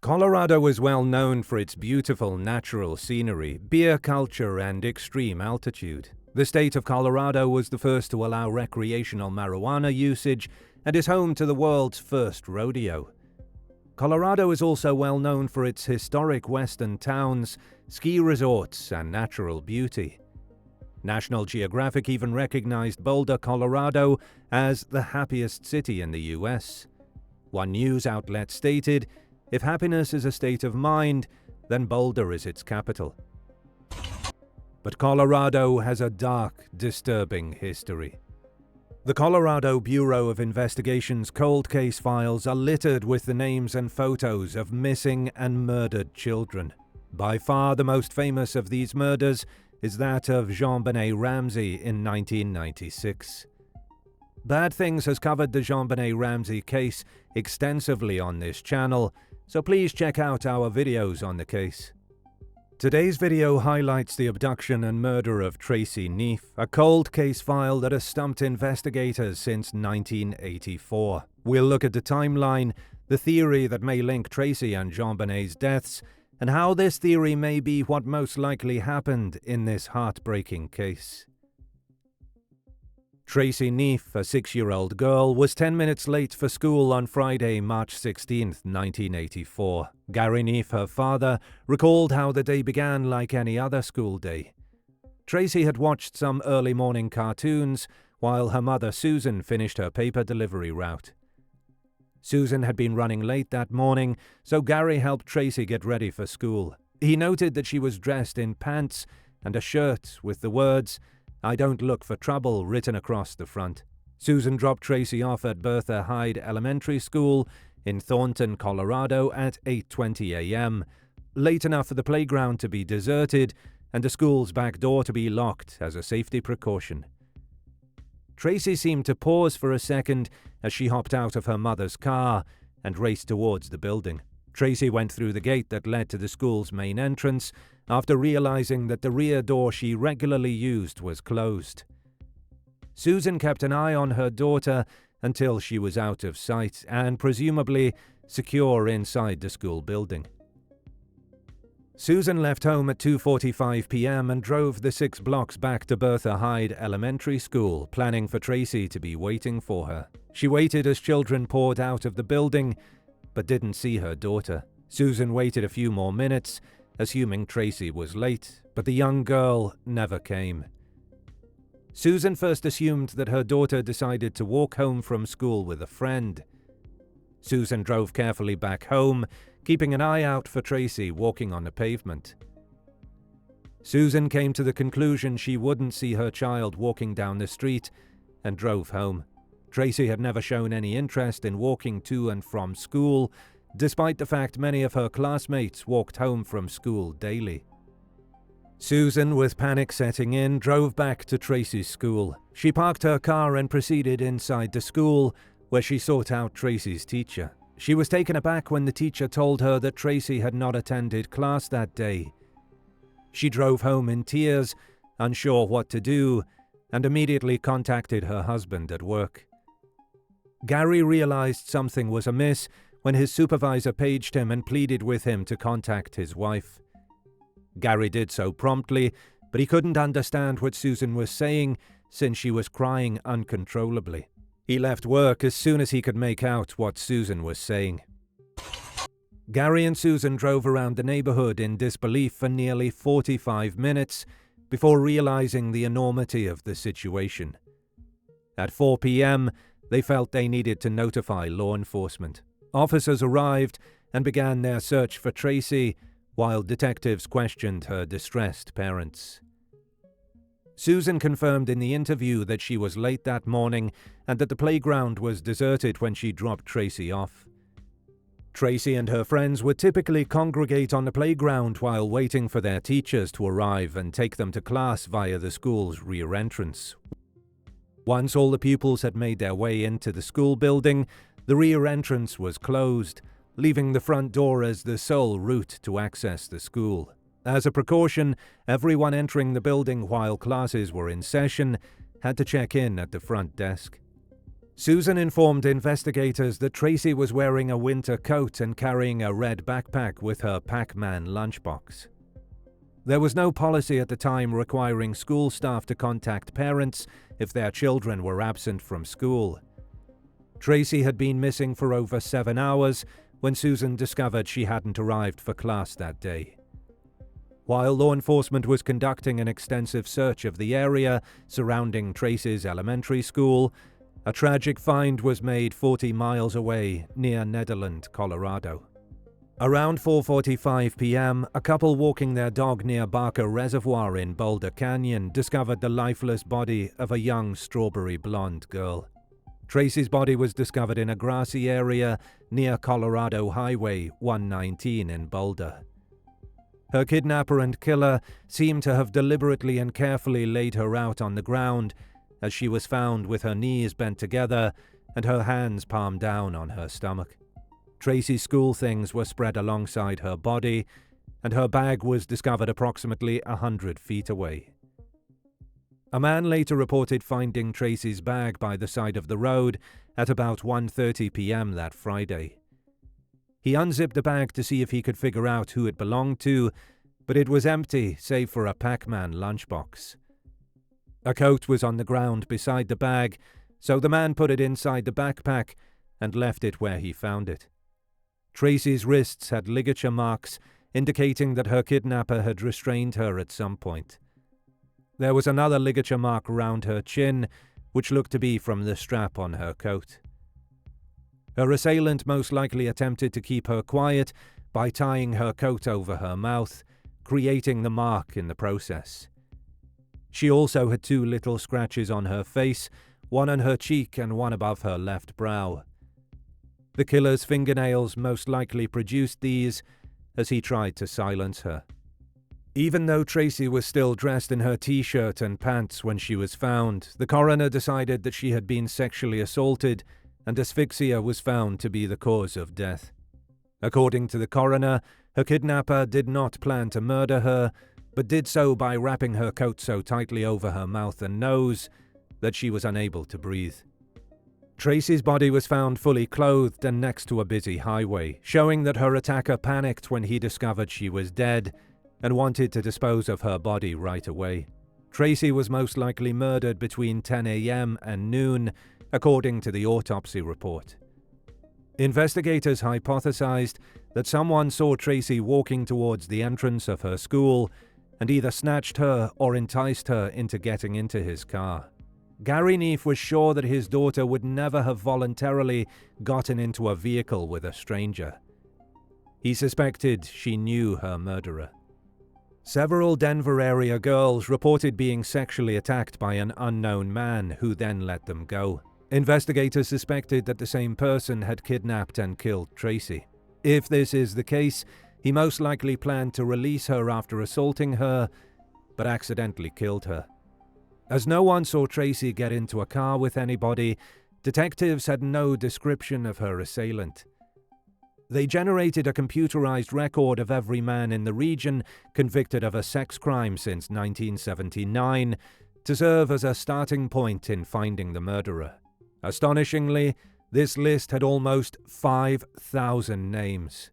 Colorado is well known for its beautiful natural scenery, beer culture, and extreme altitude. The state of Colorado was the first to allow recreational marijuana usage and is home to the world's first rodeo. Colorado is also well known for its historic western towns, ski resorts, and natural beauty. National Geographic even recognized Boulder, Colorado as the happiest city in the US. One news outlet stated, "If happiness is a state of mind, then Boulder is its capital." But Colorado has a dark, disturbing history. The Colorado Bureau of Investigation's cold case files are littered with the names and photos of missing and murdered children. By far the most famous of these murders is that of JonBenet Ramsey in 1996. Bad Things has covered the JonBenet Ramsey case extensively on this channel, so please check out our videos on the case. Today's video highlights the abduction and murder of Tracy Neef, a cold case file that has stumped investigators since 1984. We'll look at the timeline, the theory that may link Tracy and JonBenet's deaths, and how this theory may be what most likely happened in this heartbreaking case. Tracy Neef, a 6-year-old girl, was 10 minutes late for school on Friday, March 16, 1984. Gary Neef, her father, recalled how the day began like any other school day. Tracy had watched some early morning cartoons while her mother Susan finished her paper delivery route. Susan had been running late that morning, so Gary helped Tracy get ready for school. He noted that she was dressed in pants and a shirt with the words, "I don't look for trouble," written across the front. Susan dropped Tracy off at Bertha Hyde Elementary School in Thornton, Colorado at 8:20 a.m., late enough for the playground to be deserted and the school's back door to be locked as a safety precaution. Tracy seemed to pause for a second as she hopped out of her mother's car and raced towards the building. Tracy went through the gate that led to the school's main entrance after realizing that the rear door she regularly used was closed. Susan kept an eye on her daughter until she was out of sight and presumably secure inside the school building. Susan left home at 2:45 p.m. and drove the 6 blocks back to Bertha Hyde Elementary School, planning for Tracy to be waiting for her. She waited as children poured out of the building, but didn't see her daughter. Susan waited a few more minutes, assuming Tracy was late, but the young girl never came. Susan first assumed that her daughter decided to walk home from school with a friend. Susan drove carefully back home, keeping an eye out for Tracy walking on the pavement. Susan came to the conclusion she wouldn't see her child walking down the street and drove home. Tracy had never shown any interest in walking to and from school, despite the fact many of her classmates walked home from school daily. Susan, with panic setting in, drove back to Tracy's school. She parked her car and proceeded inside the school, where she sought out Tracy's teacher. She was taken aback when the teacher told her that Tracy had not attended class that day. She drove home in tears, unsure what to do, and immediately contacted her husband at work. Gary realized something was amiss when his supervisor paged him and pleaded with him to contact his wife. Gary did so promptly, but he couldn't understand what Susan was saying since she was crying uncontrollably. He left work as soon as he could make out what Susan was saying. Gary and Susan drove around the neighborhood in disbelief for nearly 45 minutes before realizing the enormity of the situation. At 4 p.m., they felt they needed to notify law enforcement. Officers arrived and began their search for Tracy, while detectives questioned her distressed parents. Susan confirmed in the interview that she was late that morning and that the playground was deserted when she dropped Tracy off. Tracy and her friends would typically congregate on the playground while waiting for their teachers to arrive and take them to class via the school's rear entrance. Once all the pupils had made their way into the school building, the rear entrance was closed, leaving the front door as the sole route to access the school. As a precaution, everyone entering the building while classes were in session had to check in at the front desk. Susan informed investigators that Tracy was wearing a winter coat and carrying a red backpack with her Pac-Man lunchbox. There was no policy at the time requiring school staff to contact parents if their children were absent from school. Tracy had been missing for over 7 hours when Susan discovered she hadn't arrived for class that day. While law enforcement was conducting an extensive search of the area surrounding Tracy's elementary school, a tragic find was made 40 miles away near Nederland, Colorado. Around 4:45 p.m., a couple walking their dog near Barker Reservoir in Boulder Canyon discovered the lifeless body of a young strawberry blonde girl. Tracy's body was discovered in a grassy area near Colorado Highway 119 in Boulder. Her kidnapper and killer seemed to have deliberately and carefully laid her out on the ground, as she was found with her knees bent together and her hands palm down on her stomach. Tracy's school things were spread alongside her body, and her bag was discovered approximately 100 feet away. A man later reported finding Tracy's bag by the side of the road at about 1:30 p.m. that Friday. He unzipped the bag to see if he could figure out who it belonged to, but it was empty save for a Pac-Man lunchbox. A coat was on the ground beside the bag, so the man put it inside the backpack and left it where he found it. Tracy's wrists had ligature marks, indicating that her kidnapper had restrained her at some point. There was another ligature mark around her chin, which looked to be from the strap on her coat. Her assailant most likely attempted to keep her quiet by tying her coat over her mouth, creating the mark in the process. She also had 2 little scratches on her face, one on her cheek and one above her left brow. The killer's fingernails most likely produced these as he tried to silence her. Even though Tracy was still dressed in her t-shirt and pants when she was found, the coroner decided that she had been sexually assaulted and asphyxia was found to be the cause of death. According to the coroner, her kidnapper did not plan to murder her, but did so by wrapping her coat so tightly over her mouth and nose that she was unable to breathe. Tracy's body was found fully clothed and next to a busy highway, showing that her attacker panicked when he discovered she was dead and wanted to dispose of her body right away. Tracy was most likely murdered between 10 a.m. and noon, according to the autopsy report. Investigators hypothesized that someone saw Tracy walking towards the entrance of her school and either snatched her or enticed her into getting into his car. Gary Neef was sure that his daughter would never have voluntarily gotten into a vehicle with a stranger. He suspected she knew her murderer. Several Denver area girls reported being sexually attacked by an unknown man who then let them go. Investigators suspected that the same person had kidnapped and killed Tracy. If this is the case, he most likely planned to release her after assaulting her, but accidentally killed her. As no one saw Tracy get into a car with anybody, detectives had no description of her assailant. They generated a computerized record of every man in the region convicted of a sex crime since 1979 to serve as a starting point in finding the murderer. Astonishingly, this list had almost 5,000 names.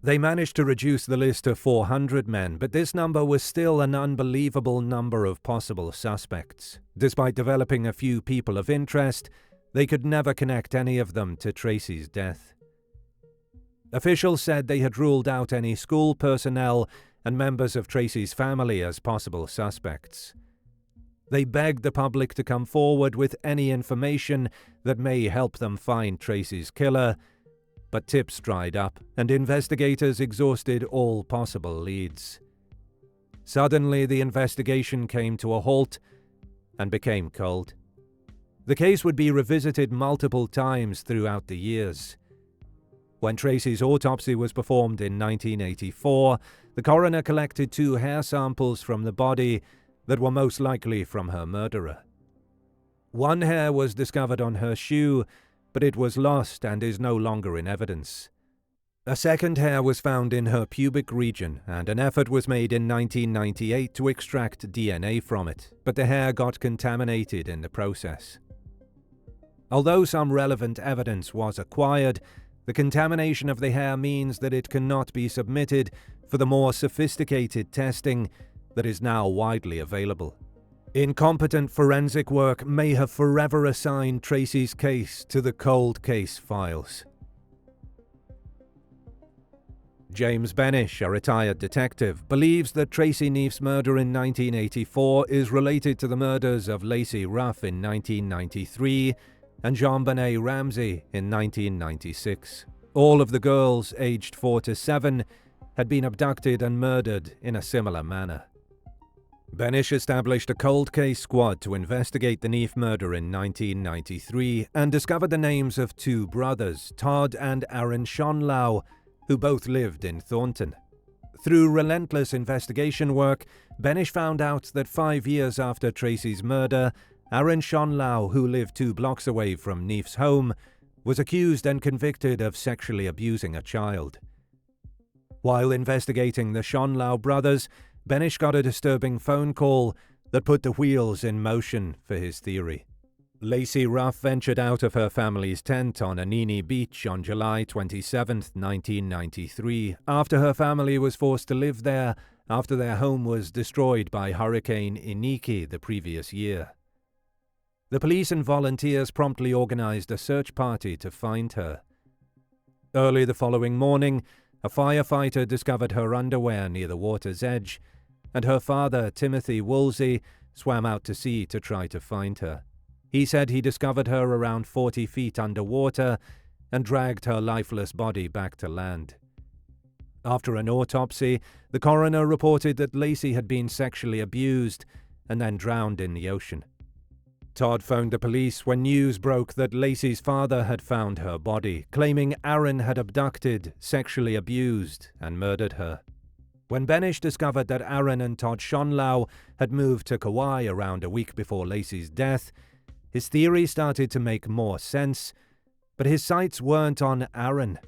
They managed to reduce the list to 400 men, but this number was still an unbelievable number of possible suspects. Despite developing a few people of interest, they could never connect any of them to Tracy's death. Officials said they had ruled out any school personnel and members of Tracy's family as possible suspects. They begged the public to come forward with any information that may help them find Tracy's killer, but tips dried up, and investigators exhausted all possible leads. Suddenly, the investigation came to a halt and became cold. The case would be revisited multiple times throughout the years. When Tracy's autopsy was performed in 1984, the coroner collected 2 hair samples from the body that were most likely from her murderer. One hair was discovered on her shoe, but it was lost and is no longer in evidence. A second hair was found in her pubic region, and an effort was made in 1998 to extract DNA from it, but the hair got contaminated in the process. Although some relevant evidence was acquired, the contamination of the hair means that it cannot be submitted for the more sophisticated testing that is now widely available. Incompetent forensic work may have forever assigned Tracy's case to the cold case files. James Benish, a retired detective, believes that Tracy Neef's murder in 1984 is related to the murders of Lacey Ruff in 1993 and JonBenet Ramsey in 1996. All of the girls, aged 4 to 7, had been abducted and murdered in a similar manner. Benish established a cold case squad to investigate the Neef murder in 1993 and discovered the names of two brothers, Todd and Aaron Schonlau, who both lived in Thornton. Through relentless investigation work, Benish found out that 5 years after Tracy's murder, Aaron Schonlau, who lived 2 blocks away from Neef's home, was accused and convicted of sexually abusing a child. While investigating the Schonlau brothers, Benish got a disturbing phone call that put the wheels in motion for his theory. Lacey Ruff ventured out of her family's tent on Anini Beach on July 27, 1993, after her family was forced to live there after their home was destroyed by Hurricane Iniki the previous year. The police and volunteers promptly organized a search party to find her. Early the following morning, a firefighter discovered her underwear near the water's edge, and her father, Timothy Woolsey, swam out to sea to try to find her. He said he discovered her around 40 feet underwater and dragged her lifeless body back to land. After an autopsy, the coroner reported that Lacey had been sexually abused and then drowned in the ocean. Todd phoned the police when news broke that Lacey's father had found her body, claiming Aaron had abducted, sexually abused, and murdered her. When Benish discovered that Aaron and Todd Schonlau had moved to Kauai around a week before Lacey's death, his theory started to make more sense, but his sights weren't on Aaron.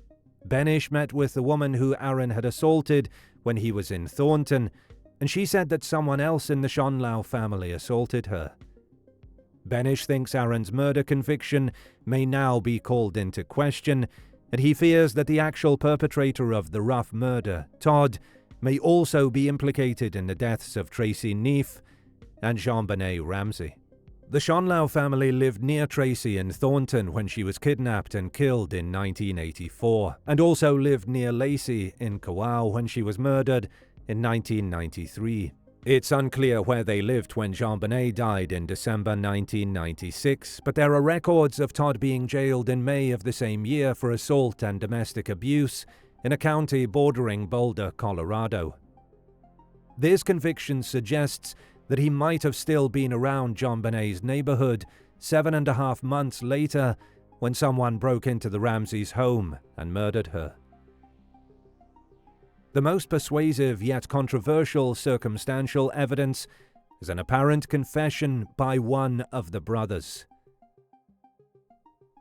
Benish met with the woman who Aaron had assaulted when he was in Thornton, and she said that someone else in the Schonlau family assaulted her. Benish thinks Aaron's murder conviction may now be called into question, and he fears that the actual perpetrator of the Ruff murder, Todd, may also be implicated in the deaths of Tracy Neef and JonBenet Ramsey. The Schonlau family lived near Tracy in Thornton when she was kidnapped and killed in 1984, and also lived near Lacey in Kauai when she was murdered in 1993. It's unclear where they lived when JonBenet died in December 1996, but there are records of Todd being jailed in May of the same year for assault and domestic abuse in a county bordering Boulder, Colorado. This conviction suggests that he might have still been around JonBenet's neighborhood 7.5 months later when someone broke into the Ramseys' home and murdered her. The most persuasive yet controversial circumstantial evidence is an apparent confession by one of the brothers.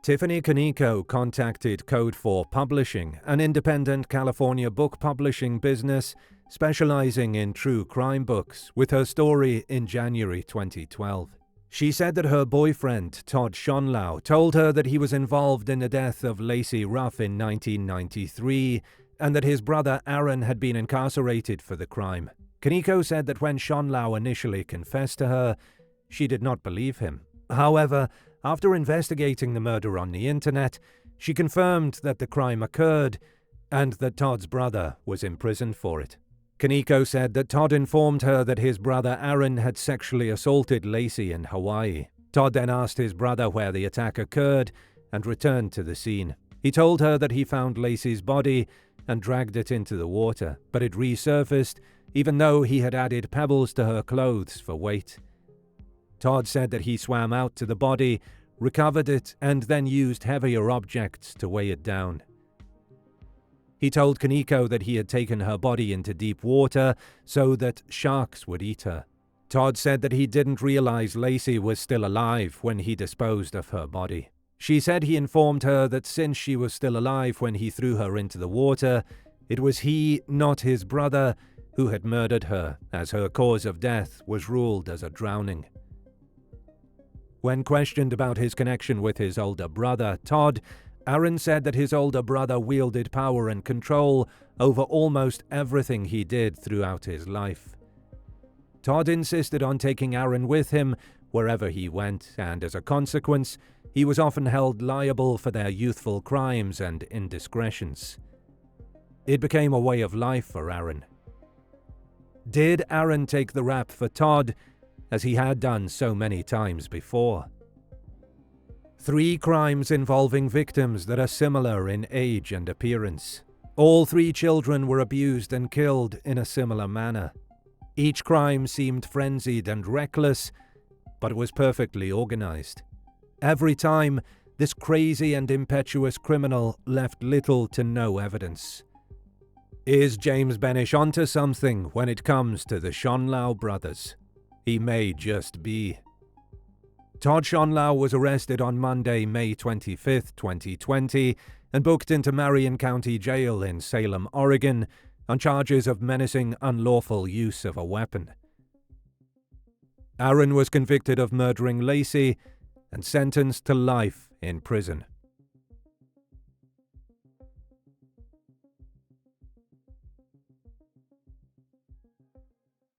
Tiffany Kaneko contacted Code 4 Publishing, an independent California book publishing business specializing in true crime books, with her story in January 2012. She said that her boyfriend, Todd Schonlau, told her that he was involved in the death of Lacey Ruff in 1993 and that his brother Aaron had been incarcerated for the crime. Kaneko said that when Schonlau initially confessed to her, she did not believe him. However, after investigating the murder on the internet, she confirmed that the crime occurred and that Todd's brother was imprisoned for it. Kaneko said that Todd informed her that his brother Aaron had sexually assaulted Lacey in Hawaii. Todd then asked his brother where the attack occurred and returned to the scene. He told her that he found Lacey's body and dragged it into the water, but it resurfaced even though he had added pebbles to her clothes for weight. Todd said that he swam out to the body, recovered it, and then used heavier objects to weigh it down. He told Kaneko that he had taken her body into deep water so that sharks would eat her. Todd said that he didn't realize Lacey was still alive when he disposed of her body. She said he informed her that since she was still alive when he threw her into the water, it was he, not his brother, who had murdered her, as her cause of death was ruled as a drowning. When questioned about his connection with his older brother, Todd, Aaron said that his older brother wielded power and control over almost everything he did throughout his life. Todd insisted on taking Aaron with him wherever he went, and as a consequence, he was often held liable for their youthful crimes and indiscretions. It became a way of life for Aaron. Did Aaron take the rap for Todd, as he had done so many times before? 3 crimes involving victims that are similar in age and appearance. All 3 children were abused and killed in a similar manner. Each crime seemed frenzied and reckless, but was perfectly organized. Every time, this crazy and impetuous criminal left little to no evidence. Is James Benish onto something when it comes to the Schonlau brothers? He may just be. Todd Schonlau was arrested on Monday, May 25, 2020, and booked into Marion County Jail in Salem, Oregon, on charges of menacing unlawful use of a weapon. Aaron was convicted of murdering Lacey and sentenced to life in prison.